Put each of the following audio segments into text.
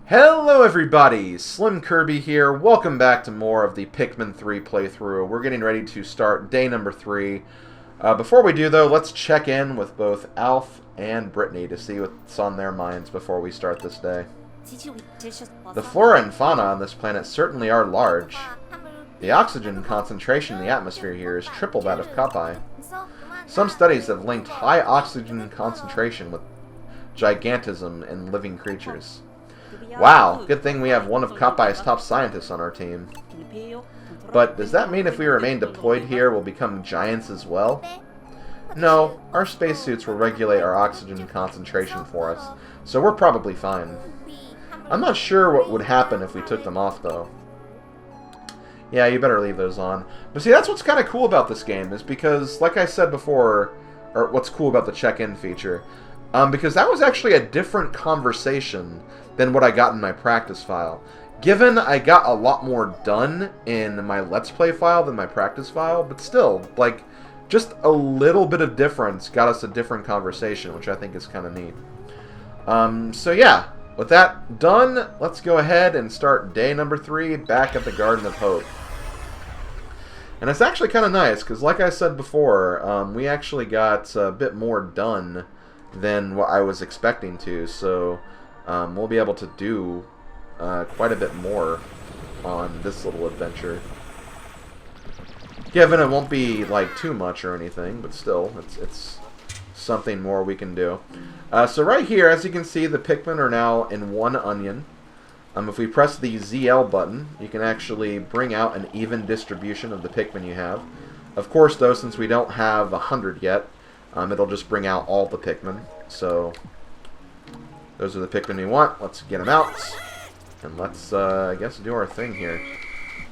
Hello everybody, SlimKirby here. Welcome back to more of the Pikmin 3 playthrough. We're getting ready to start day number 3. Before we do though, let's check in with both Alf and Brittany to see what's on their minds before we start this day. The flora and fauna on this planet certainly are large. The oxygen concentration in the atmosphere here is triple that of Kappai. Some studies have linked high oxygen concentration with gigantism in living creatures. Wow, good thing we have one of Kappai's top scientists on our team. But does that mean if we remain deployed here, we'll become giants as well? No, our spacesuits will regulate our oxygen concentration for us, so we're probably fine. I'm not sure what would happen if we took them off, though. Yeah, you better leave those on. But see, that's what's kind of cool about this game, is because, like I said before, or what's cool about the check-in feature, because that was actually a different conversation than what I got in my practice file. Given I got a lot more done in my Let's Play file than my practice file, but still, like, just a little bit of difference got us a different conversation, which I think is kind of neat. So yeah, with that done, let's go ahead and start day number 3 back at the Garden of Hope. And it's actually kind of nice, because like I said before, we actually got a bit more done than what I was expecting to, so we'll be able to do quite a bit more on this little adventure. Given it won't be like too much or anything, but still, it's something more we can do. So right here, as you can see, the Pikmin are now in one onion. If we press the ZL button, you can actually bring out an even distribution of the Pikmin you have. Of course, though, since we don't have 100 yet, it'll just bring out all the Pikmin. So those are the Pikmin we want. Let's get them out. And let's, I guess, do our thing here.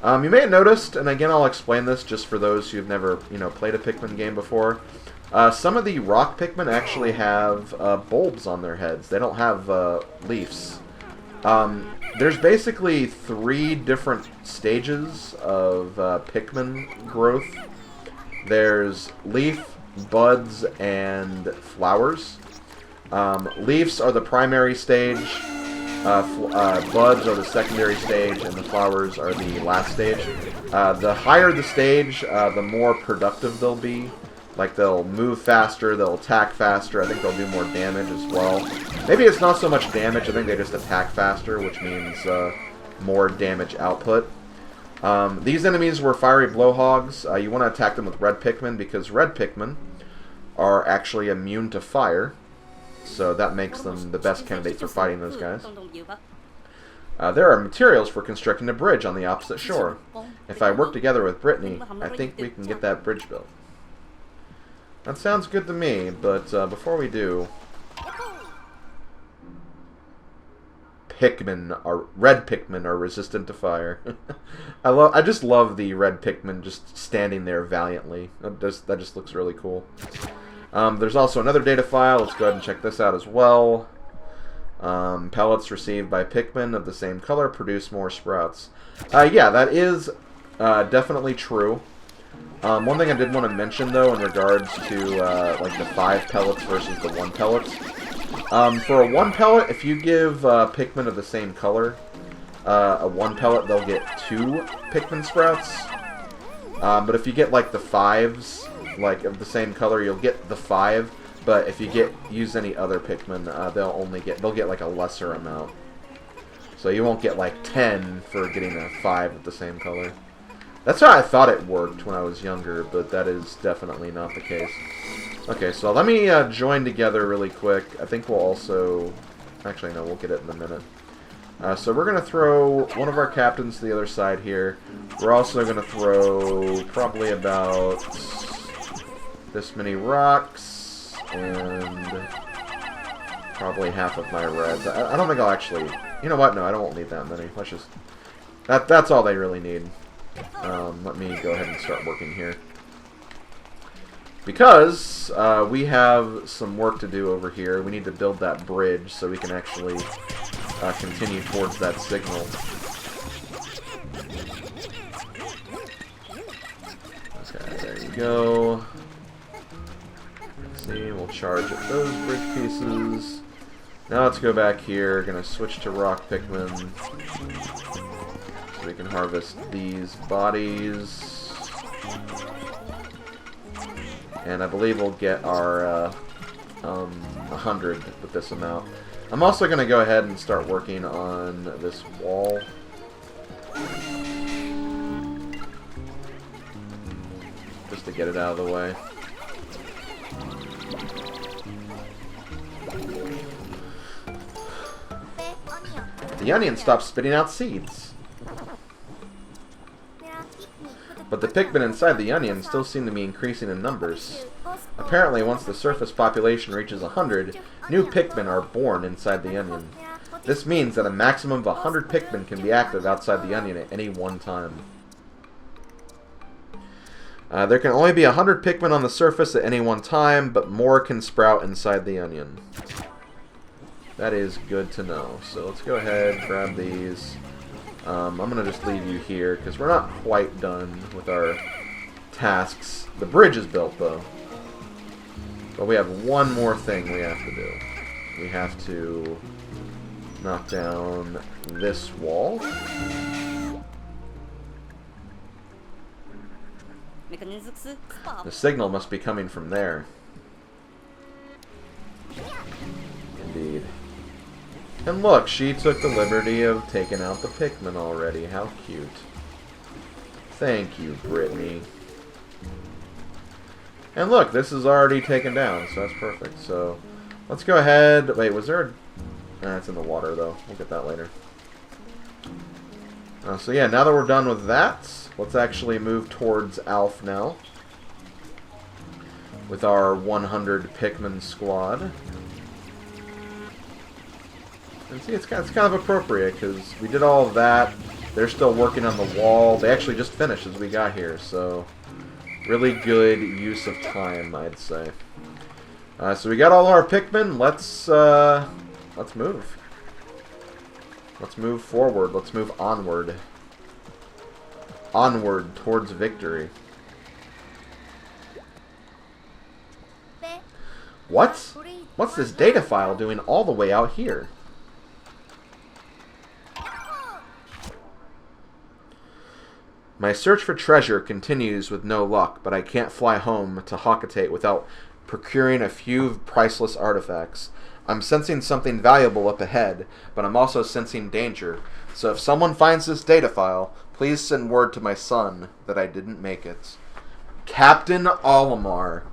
You may have noticed, and again I'll explain this just for those who've never, played a Pikmin game before. Some of the Rock Pikmin actually have bulbs on their heads. They don't have leaves. There's basically 3 different stages of Pikmin growth. There's leaf, buds, and flowers. Leaves are the primary stage, buds are the secondary stage, and the flowers are the last stage. The higher the stage, the more productive they'll be. Like, they'll move faster, they'll attack faster, I think they'll do more damage as well. Maybe it's not so much damage, I think they just attack faster, which means more damage output. These enemies were fiery blowhogs. You want to attack them with red Pikmin, because red Pikmin are actually immune to fire. So that makes them the best candidate for fighting those guys. There are materials for constructing a bridge on the opposite shore. If I work together with Brittany, I think we can get that bridge built. That sounds good to me, but before we do... red Pikmin are resistant to fire. I just love the red Pikmin just standing there valiantly. That just looks really cool. There's also another data file. Let's go ahead and check this out as well. Pellets received by Pikmin of the same color produce more sprouts. Yeah, that is definitely true. One thing I did want to mention, though, in regards to like the 5 pellets versus the 1 pellets. For a 1 pellet, if you give Pikmin of the same color a 1 pellet, they'll get 2 Pikmin sprouts. But if you get like the 5s, like of the same color, you'll get the 5. But if you use any other Pikmin, they'll get like a lesser amount. So you won't get like 10 for getting a 5 of the same color. That's how I thought it worked when I was younger, but that is definitely not the case. Okay, so let me join together really quick. I think we'll also... Actually, no, we'll get it in a minute. So we're going to throw one of our captains to the other side here. We're also going to throw probably about this many rocks and probably half of my reds. I don't think I'll actually... You know what? No, I won't need that many. Let's just... That's all they really need. Let me go ahead and start working here. Because we have some work to do over here, we need to build that bridge so we can actually continue towards that signal. Okay, there you go. Let's see, we'll charge at those bridge pieces. Now let's go back here. Gonna switch to Rock Pikmin. So we can harvest these bodies. And I believe we'll get our 100 with this amount. I'm also gonna go ahead and start working on this wall. Just to get it out of the way. The onion stopped spitting out seeds. But the Pikmin inside the onion still seem to be increasing in numbers. Apparently, once the surface population reaches 100, new Pikmin are born inside the onion. This means that a maximum of 100 Pikmin can be active outside the onion at any one time. There can only be 100 Pikmin on the surface at any one time, but more can sprout inside the onion. That is good to know. So let's go ahead, grab these. I'm going to just leave you here, because we're not quite done with our tasks. The bridge is built, though. But we have one more thing we have to do. We have to knock down this wall. The signal must be coming from there. Indeed. And look, she took the liberty of taking out the Pikmin already. How cute. Thank you, Brittany. And look, this is already taken down, so that's perfect. So, let's go ahead. Wait, was there a... Nah, it's in the water, though. We'll get that later. So yeah, now that we're done with that, let's actually move towards Alf now. With our 100 Pikmin squad. And see, it's kind of appropriate, because we did all of that. They're still working on the wall. They actually just finished as we got here, so... Really good use of time, I'd say. So we got all our Pikmin. Let's move. Let's move forward. Let's move onward. Onward towards victory. What? What's this data file doing all the way out here? My search for treasure continues with no luck, but I can't fly home to Hockatate without procuring a few priceless artifacts. I'm sensing something valuable up ahead, but I'm also sensing danger. So if someone finds this data file, please send word to my son that I didn't make it. Captain Olimar.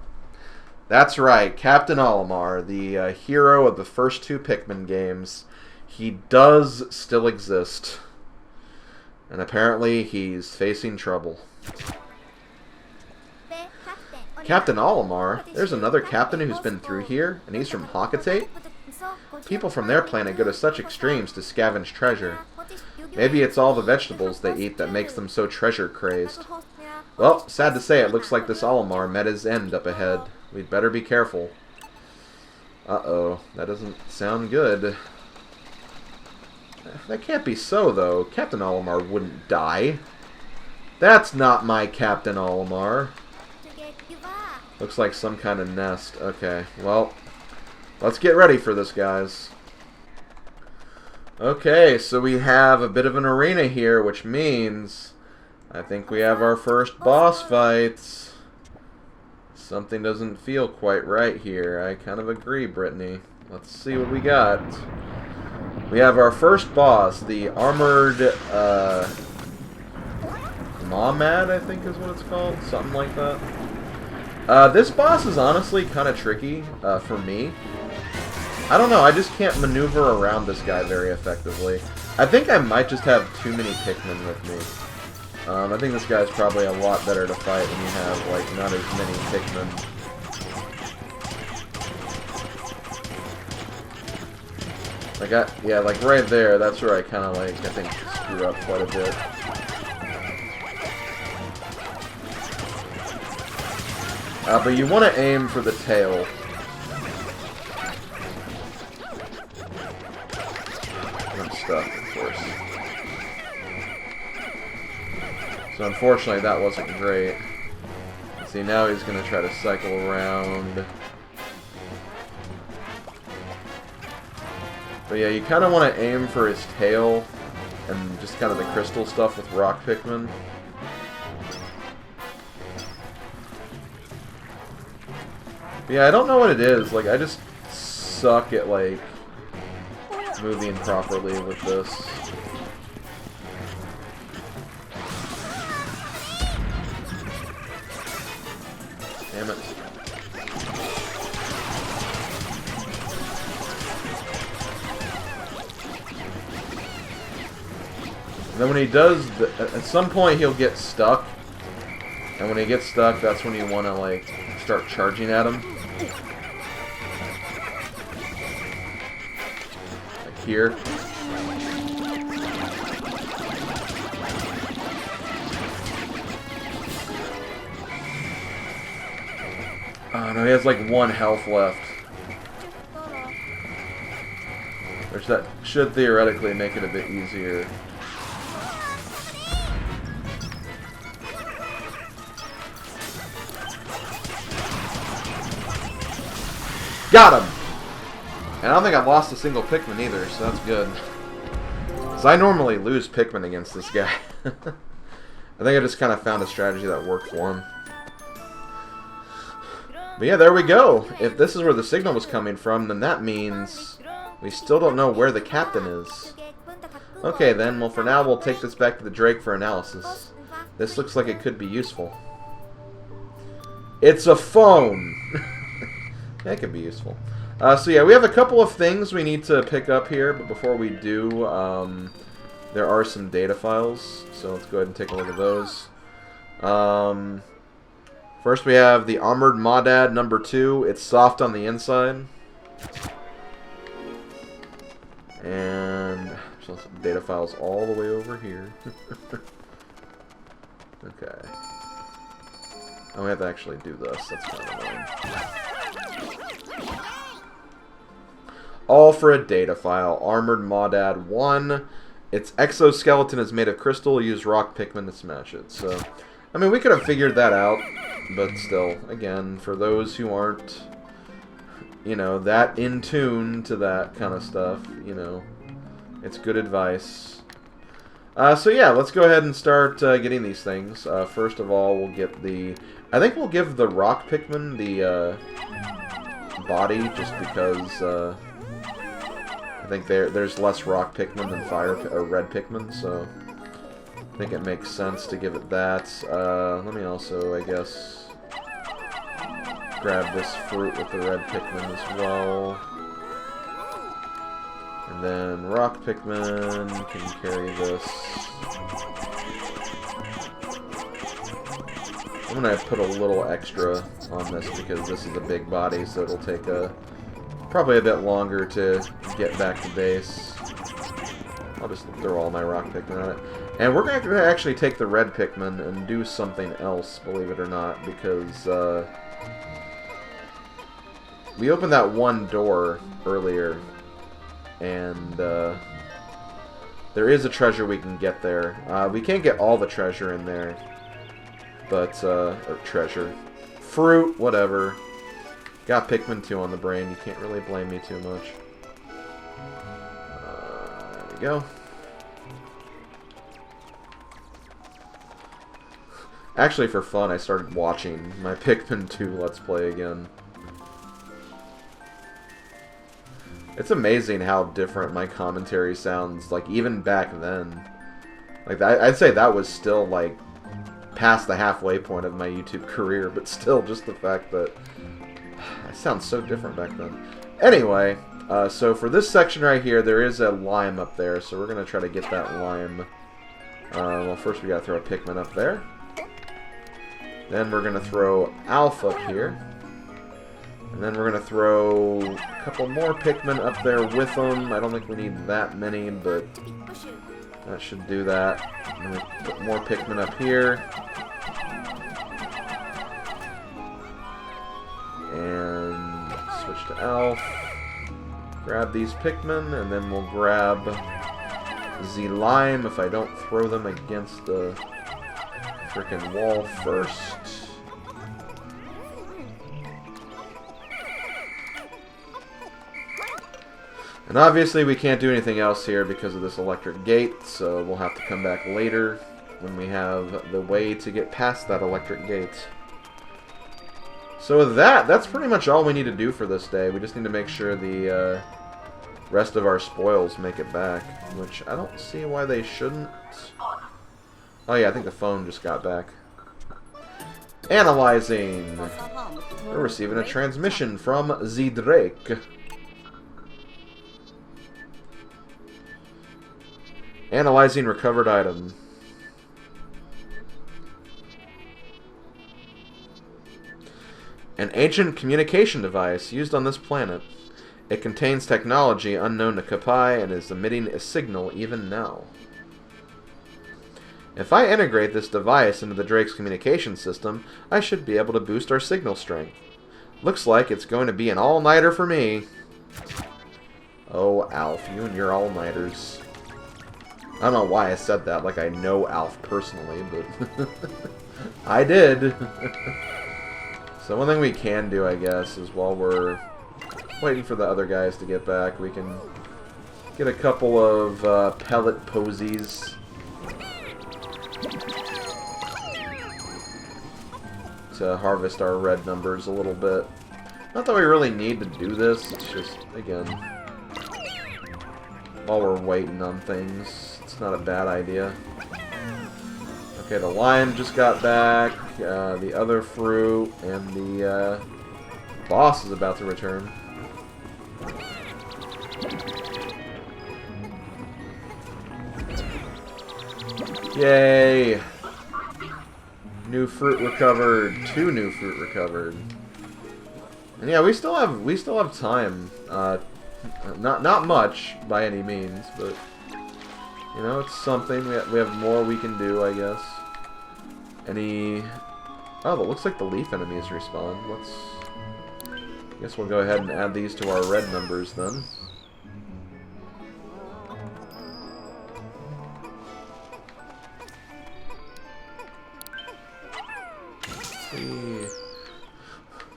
That's right, Captain Olimar, the hero of the first two Pikmin games. He does still exist. And apparently he's facing trouble. Captain Olimar? There's another captain who's been through here, and he's from Hockatate? People from their planet go to such extremes to scavenge treasure. Maybe it's all the vegetables they eat that makes them so treasure-crazed. Well, sad to say, it looks like this Olimar met his end up ahead. We'd better be careful. Uh-oh, that doesn't sound good. That can't be so, though. Captain Olimar wouldn't die. That's not my Captain Olimar. Looks like some kind of nest. Okay, well, let's get ready for this, guys. Okay, so we have a bit of an arena here, which means I think we have our first boss fights. Something doesn't feel quite right here. I kind of agree, Brittany. Let's see what we got. We have our first boss, the armored mawdad, I think is what it's called. Something like that. This boss is honestly kind of tricky for me. I don't know, I just can't maneuver around this guy very effectively. I think I might just have too many Pikmin with me. I think this guy's probably a lot better to fight when you have, like, not as many Pikmin. Like, yeah, like right there, that's where I kind of, like, I think screw up quite a bit. But you want to aim for the tail. I'm stuck, of course. So unfortunately, that wasn't great. See, now he's going to try to cycle around. But yeah, you kind of want to aim for his tail and just kind of the crystal stuff with Rock Pikmin. But yeah, I don't know what it is. Like, I just suck at, like, moving properly with this. Damn it. And then when he does, at some point he'll get stuck. And when he gets stuck, that's when you want to, like, start charging at him. Like here. Oh no, he has like 1 health left. Which that should theoretically make it a bit easier. Got him! And I don't think I've lost a single Pikmin either, so that's good. Because I normally lose Pikmin against this guy. I think I just kind of found a strategy that worked for him. But yeah, there we go. If this is where the signal was coming from, then that means we still don't know where the captain is. Okay then, well for now we'll take this back to the Drake for analysis. This looks like it could be useful. It's a phone! That could be useful. So yeah, we have a couple of things we need to pick up here, but before we do, there are some data files, so let's go ahead and take a look at those. First we have the Armored Mawdad number 2. It's soft on the inside. And so data files all the way over here. Okay. Oh, we have to actually do this. That's kind of annoying. All for a data file. Armored Mawdad 1. Its exoskeleton is made of crystal. Use Rock Pikmin to smash it. So, I mean, we could have figured that out. But still, again, for those who aren't, you know, that in tune to that kind of stuff, you know, it's good advice. So yeah, let's go ahead and start getting these things. First of all, we'll get the... I think we'll give the Rock Pikmin the body, just because I think there's less Rock Pikmin than Red Pikmin, so I think it makes sense to give it that. Let me also, I guess, grab this fruit with the Red Pikmin as well. And then Rock Pikmin can carry this. I'm going to put a little extra on this because this is a big body, so it'll take probably a bit longer to get back to base. I'll just throw all my Rock Pikmin on it. And we're going to actually take the Red Pikmin and do something else, believe it or not, because we opened that one door earlier, and there is a treasure we can get there. We can't get all the treasure in there, but, or treasure. Fruit, whatever. Got Pikmin 2 on the brain, you can't really blame me too much. There we go. Actually, for fun, I started watching my Pikmin 2 Let's Play again. It's amazing how different my commentary sounds, like, even back then. Like, I'd say that was still, like, past the halfway point of my YouTube career, but still, just the fact that I sound so different back then. Anyway, so for this section right here, there is a lime up there, so we're going to try to get that lime. Well, first we got to throw a Pikmin up there. Then we're going to throw Alpha up here. And then we're going to throw a couple more Pikmin up there with them. I don't think we need that many, but that should do that. And then we put more Pikmin up here. And switch to Alpha. Grab these Pikmin, and then we'll grab the lime if I don't throw them against the frickin' wall first. And obviously we can't do anything else here because of this electric gate, so we'll have to come back later when we have the way to get past that electric gate. So with that, that's pretty much all we need to do for this day. We just need to make sure the rest of our spoils make it back, which I don't see why they shouldn't. Oh yeah, I think the phone just got back. Analyzing. We're receiving a transmission from the Drake. Analyzing recovered item. An ancient communication device used on this planet. It contains technology unknown to Kapai and is emitting a signal even now. If I integrate this device into the Drake's communication system, I should be able to boost our signal strength. Looks like it's going to be an all-nighter for me. Oh, Alf, you and your all-nighters. I don't know why I said that, like I know Alf personally, but I did. So one thing we can do, I guess, is while we're waiting for the other guys to get back, we can get a couple of pellet posies. To harvest our red numbers a little bit. Not that we really need to do this, it's just, again, while we're waiting on things, it's not a bad idea. Okay, the lion just got back, the other fruit, and the boss is about to return. Yay! New fruit recovered. 2 new fruit recovered. And yeah, we still have time. Not much by any means, but you know, it's something. We have more we can do, I guess. Oh, it looks like the leaf enemies respawn. I guess we'll go ahead and add these to our red numbers then.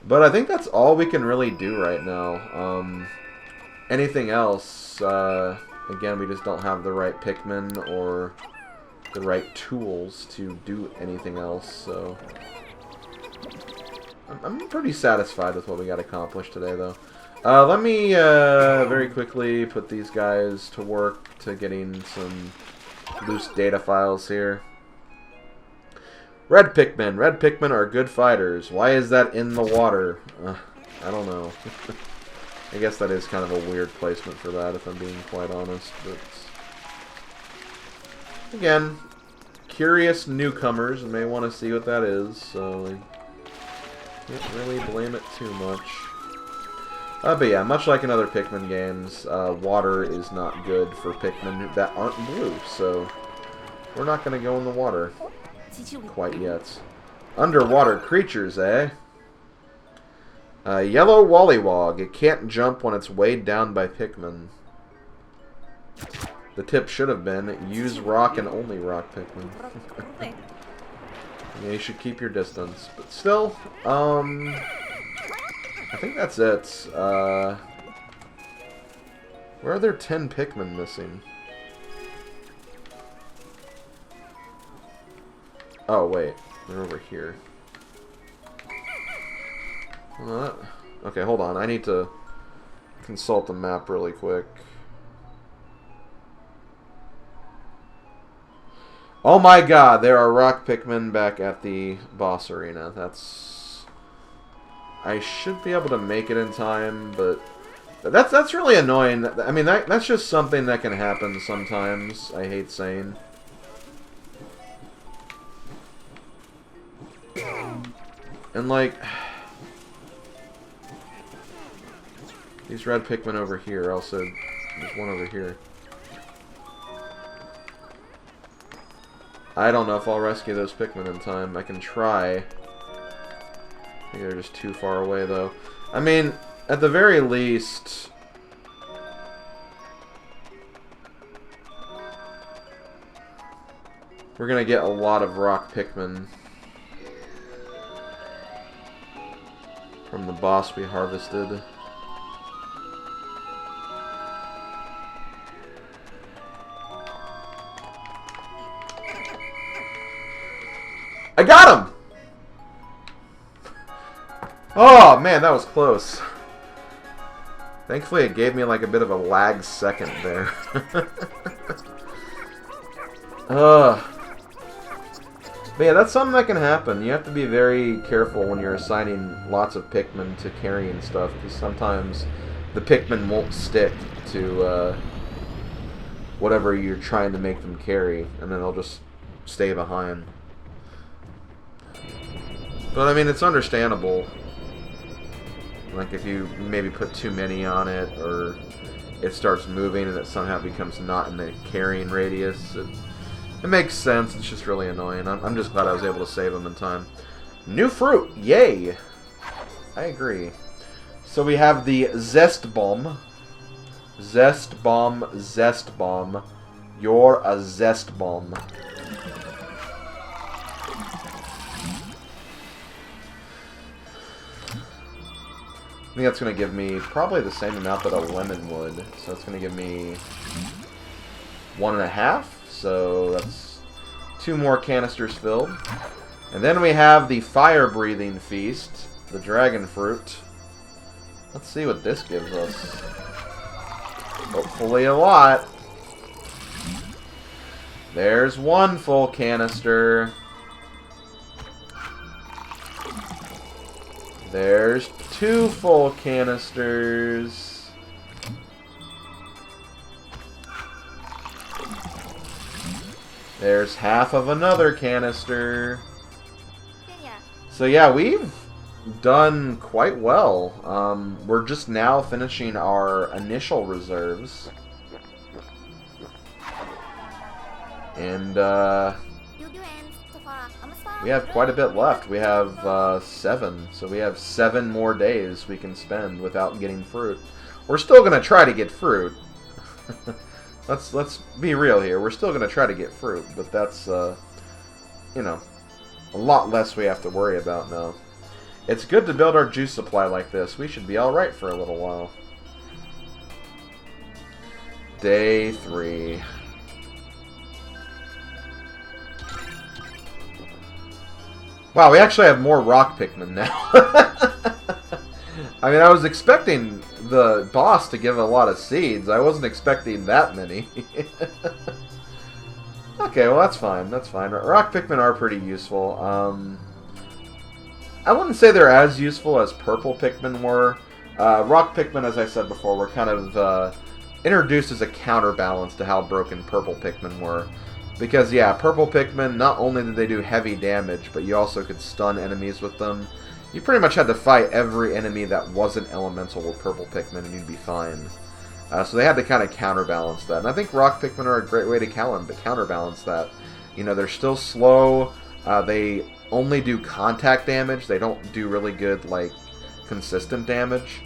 But I think that's all we can really do right now. Anything else, again, we just don't have the right Pikmin or the right tools to do anything else, so I'm pretty satisfied with what we got accomplished today, though. Let me very quickly put these guys to work to getting some loose data files here. Red Pikmin. Red Pikmin are good fighters. Why is that in the water? I don't know. I guess that is kind of a weird placement for that, if I'm being quite honest. But again, curious newcomers may want to see what that is, so I can't really blame it too much. But yeah, much like in other Pikmin games, water is not good for Pikmin that aren't blue, so we're not going to go in the water. Quite yet. Underwater creatures, eh? Yellow Wollywog. It can't jump when it's weighed down by Pikmin. The tip should have been, use rock and only rock Pikmin. Yeah, you should keep your distance. But still, I think that's it. Where are there 10 Pikmin missing? Oh, wait. They're over here. Okay, hold on. I need to consult the map really quick. Oh my god, there are rock Pikmin back at the boss arena. That's... I should be able to make it in time, but... That's really annoying. I mean, that's just something that can happen sometimes, I hate saying. And like, these red Pikmin over here, also, there's one over here. I don't know if I'll rescue those Pikmin in time. I can try. I think they're just too far away, though. I mean, at the very least... we're gonna get a lot of rock Pikmin from the boss we harvested. got him! Oh, man, that was close. Thankfully, it gave me like a bit of a lag second there. But yeah, that's something that can happen. You have to be very careful when you're assigning lots of Pikmin to carrying stuff, because sometimes the Pikmin won't stick to whatever you're trying to make them carry, and then they'll just stay behind. But I mean, it's understandable. Like if you maybe put too many on it, or it starts moving and it somehow becomes not in the carrying radius. It makes sense, it's just really annoying. I'm just glad I was able to save them in time. New fruit! Yay! I agree. So we have the Zest Bomb. Zest Bomb, Zest Bomb. You're a Zest Bomb. I think that's going to give me probably the same amount that a lemon would. So it's going to give me 1.5. So that's 2 more canisters filled. And then we have the fire-breathing feast, the dragon fruit. Let's see what this gives us. Hopefully a lot. There's 1 full canister. There's 2 full canisters. There's half of another canister. So yeah, we've done quite well. We're just now finishing our initial reserves. And we have quite a bit left. We have 7. So we have 7 more days we can spend without getting fruit. We're still going to try to get fruit. Let's be real here. We're still going to try to get fruit, but that's, you know, a lot less we have to worry about now. It's good to build our juice supply like this. We should be alright for a little while. Day 3. Wow, we actually have more Rock Pikmin now. I mean, I was expecting the boss to give a lot of seeds. I wasn't expecting that many. Okay, well that's fine. That's fine. Rock Pikmin are pretty useful. I wouldn't say they're as useful as purple Pikmin were. Rock Pikmin, as I said before, were kind of introduced as a counterbalance to how broken purple Pikmin were. Because, yeah, purple Pikmin, not only did they do heavy damage, but you also could stun enemies with them. You pretty much had to fight every enemy that wasn't elemental with purple Pikmin, and you'd be fine. So they had to kind of counterbalance that. And I think Rock Pikmin are a great way to counterbalance that. You know, they're still slow. They only do contact damage. They don't do really good, like, consistent damage.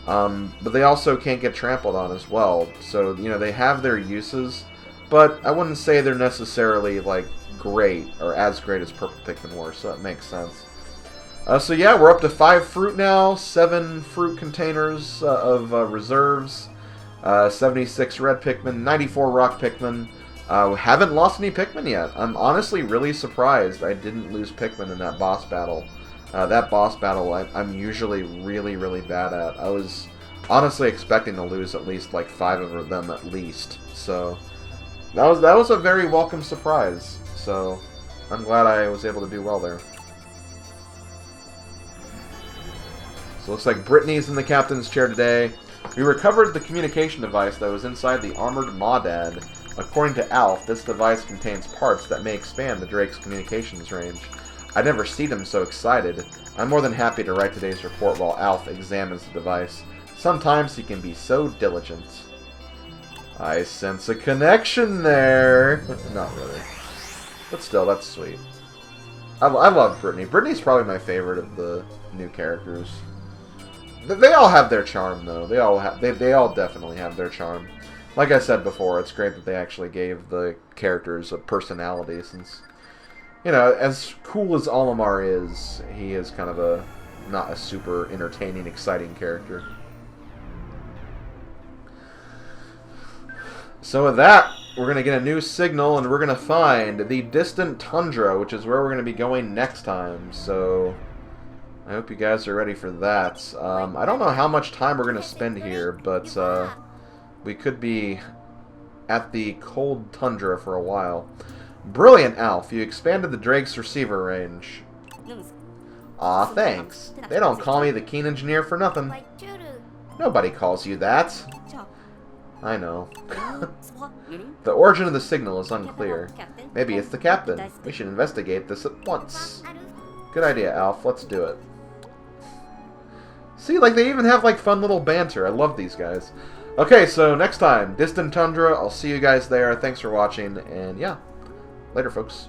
But they also can't get trampled on as well. So, you know, they have their uses. But I wouldn't say they're necessarily, like, great, or as great as purple Pikmin were, so that makes sense. So yeah, we're up to 5 fruit now, 7 fruit containers of reserves, 76 red Pikmin, 94 rock Pikmin. We haven't lost any Pikmin yet. I'm honestly really surprised I didn't lose Pikmin in that boss battle. That boss battle I'm usually really, really bad at. I was honestly expecting to lose at least like 5 of them at least, so... That was a very welcome surprise, so I'm glad I was able to do well there. So it looks like Brittany's in the captain's chair today. We recovered the communication device that was inside the armored mawdad. According to Alf, this device contains parts that may expand the Drake's communications range. I've never seen him so excited. I'm more than happy to write today's report while Alf examines the device. Sometimes he can be so diligent. I sense a connection there. Not really. But still, that's sweet. I love Brittany. Brittany's probably my favorite of the new characters. They all have their charm, though. They all definitely have their charm. Like I said before, it's great that they actually gave the characters a personality, since, you know, as cool as Olimar is, he is kind of not a super entertaining, exciting character. So with that, we're going to get a new signal, and we're going to find the distant tundra, which is where we're going to be going next time. So I hope you guys are ready for that. I don't know how much time we're going to spend here, but we could be at the cold tundra for a while. Brilliant, Alf. You expanded the Drake's receiver range. Aw, thanks. They don't call me the Keen Engineer for nothing. Nobody calls you that. I know. The origin of the signal is unclear. Maybe it's the captain. We should investigate this at once. Good idea, Alf. Let's do it. See, like, they even have, like, fun little banter. I love these guys. Okay, so next time, Distant Tundra. I'll see you guys there. Thanks for watching, and yeah. Later, folks.